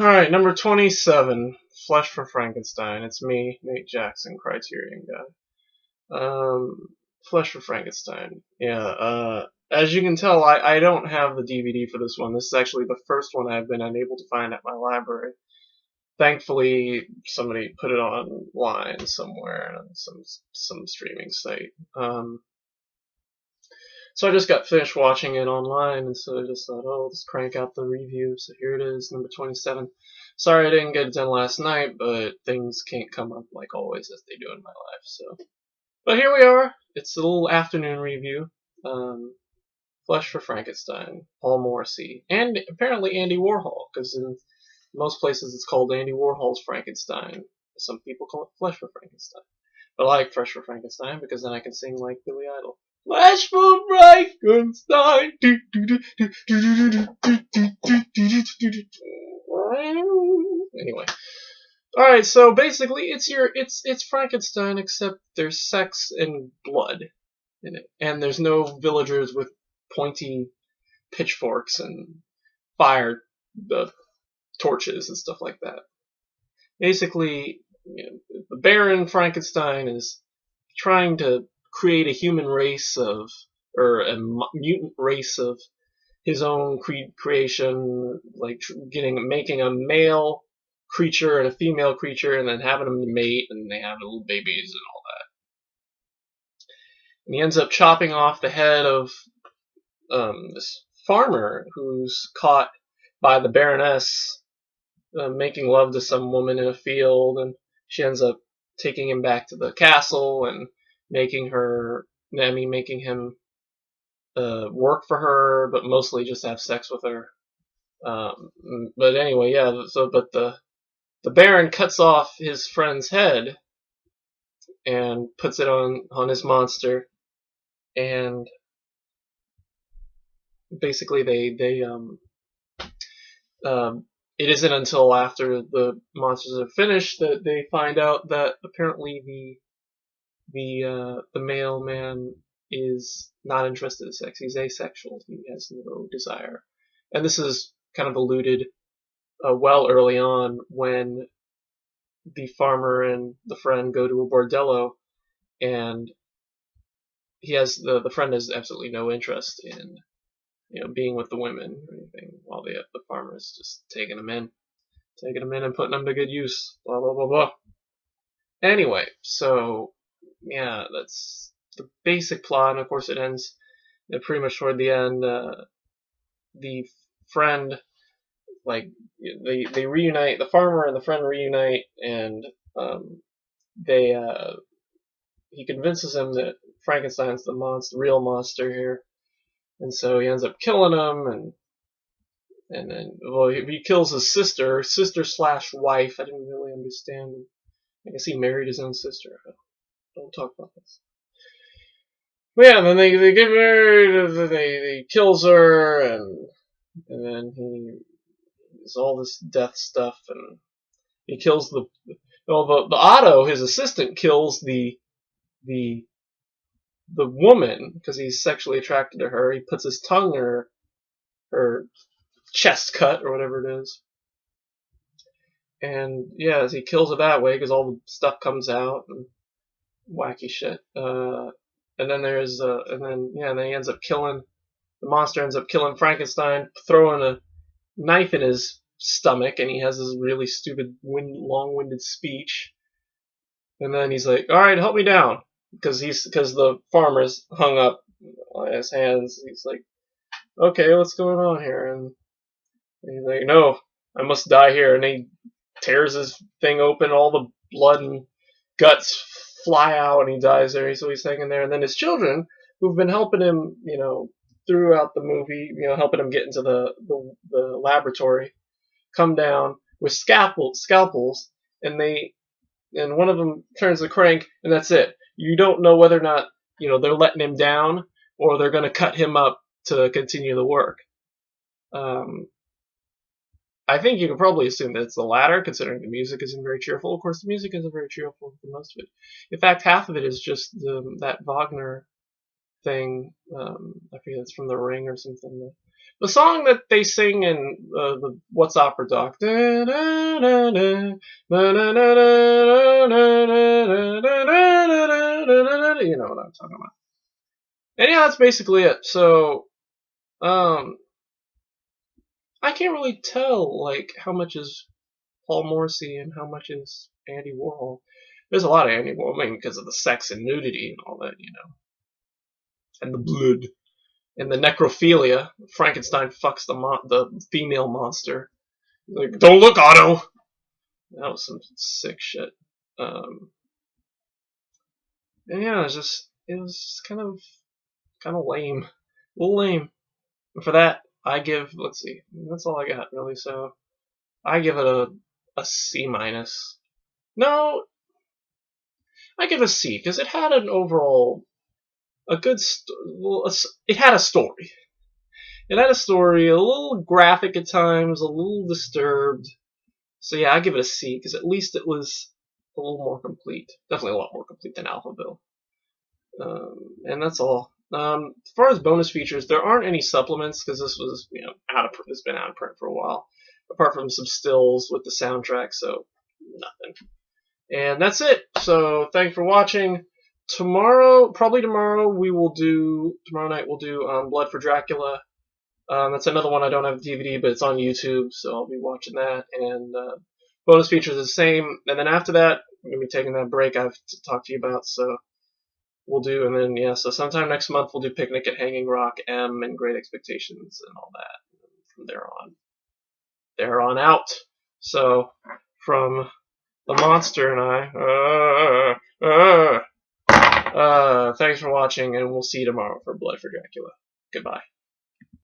Alright, number 27, Flesh for Frankenstein. It's me, Nate Jackson, Criterion guy. Flesh for Frankenstein. Yeah, as you can tell, I don't have the DVD for this one. This is actually the first one I've been unable to find at my library. Thankfully, somebody put it online somewhere on some streaming site. So I just got finished watching it online, and so I just thought, oh, let's crank out the review. So here it is, number 27. Sorry I didn't get it done last night, but things can't come up like always as they do in my life. So, but here we are. It's a little afternoon review. Flesh for Frankenstein, Paul Morrissey, and apparently Andy Warhol, because in most places it's called Andy Warhol's Frankenstein. Some people call it Flesh for Frankenstein. But I like Flesh for Frankenstein because then I can sing like Billy Idol. Flesh for Frankenstein. Anyway, all right. So basically, it's Frankenstein, except there's sex and blood in it, and there's no villagers with pointy pitchforks and fire torches and stuff like that. Basically, the Baron Frankenstein is trying to create a human race or a mutant race of his own creation, like making a male creature and a female creature, and then having them mate, and they have little babies and all that. And he ends up chopping off the head of this farmer who's caught by the Baroness making love to some woman in a field, and she ends up taking him back to the castle and making him work for her, but mostly just have sex with her. But anyway, yeah. But the Baron cuts off his friend's head and puts it on his monster, and basically it isn't until after the monsters are finished that they find out that apparently the mailman is not interested in sex. He's asexual. He has no desire. And this is kind of alluded well early on when the farmer and the friend go to a bordello, and the friend has absolutely no interest in being with the women or anything, while the farmer is just taking them in and putting them to good use. Blah blah blah blah. Anyway, so yeah, that's the basic plot, and of course it ends pretty much toward the end. The friend, like, they reunite, the farmer and the friend reunite, and he convinces him that Frankenstein's the real monster here, and so he ends up killing him, and then, well, he kills his sister slash wife. I didn't really understand. I guess he married his own sister. Don't talk about this. But yeah, then they get married, and he kills her, and then he does all this death stuff, and he kills the Otto, his assistant, kills the woman because he's sexually attracted to her. He puts his tongue in her chest cut or whatever it is. And yeah, he kills her that way because all the stuff comes out and wacky shit. And then he ends up killing, the monster ends up killing Frankenstein, throwing a knife in his stomach, and he has this really stupid, long-winded speech. And then he's like, "All right, help me down," because the farmer's hung up on his hands. He's like, "Okay, what's going on here?" And he's like, "No, I must die here." And he tears his thing open, all the blood and guts fly out, and he dies there. So he's hanging there. And then his children, who've been helping him, throughout the movie, helping him get into the laboratory, come down with scalpels, and one of them turns the crank, and that's it. You don't know whether or not they're letting him down or they're going to cut him up to continue the work. I think you can probably assume that it's the latter, considering the music isn't very cheerful. Of course, the music isn't very cheerful for most of it. In fact, half of it is just that Wagner thing. I forget, it's from The Ring or something. The song that they sing in the What's Opera Doc. You know what I'm talking about. And yeah, that's basically it. So, I can't really tell, like, how much is Paul Morrissey and how much is Andy Warhol. There's a lot of Andy Warhol, I mean, because of the sex and nudity and all that, you know. And the blood. And the necrophilia. Frankenstein fucks the female monster. Like, don't look, Otto! That was some sick shit. And yeah, it was just kind of lame. A little lame. And for that, I give, let's see, that's all I got, really, so I give it a C minus. No, I give it a C, because it had an overall, it had a story. It had a story, a little graphic at times, a little disturbed. So yeah, I give it a C, because at least it was a little more complete. Definitely a lot more complete than Alphaville. And that's all. As far as bonus features, there aren't any supplements, because this was, you know, it's been out of print for a while. Apart from some stills with the soundtrack, so nothing. And that's it. So thanks for watching. Probably tomorrow night we'll do Blood for Dracula. That's another one I don't have DVD, but it's on YouTube, so I'll be watching that. And bonus features are the same. And then after that, I'm gonna be taking that break I've talked to you about. So we'll do, and then yeah, so sometime next month we'll do Picnic at Hanging Rock, M, and Great Expectations, and all that. From there on out. So from the monster and I, thanks for watching, and we'll see you tomorrow for Blood for Dracula. Goodbye.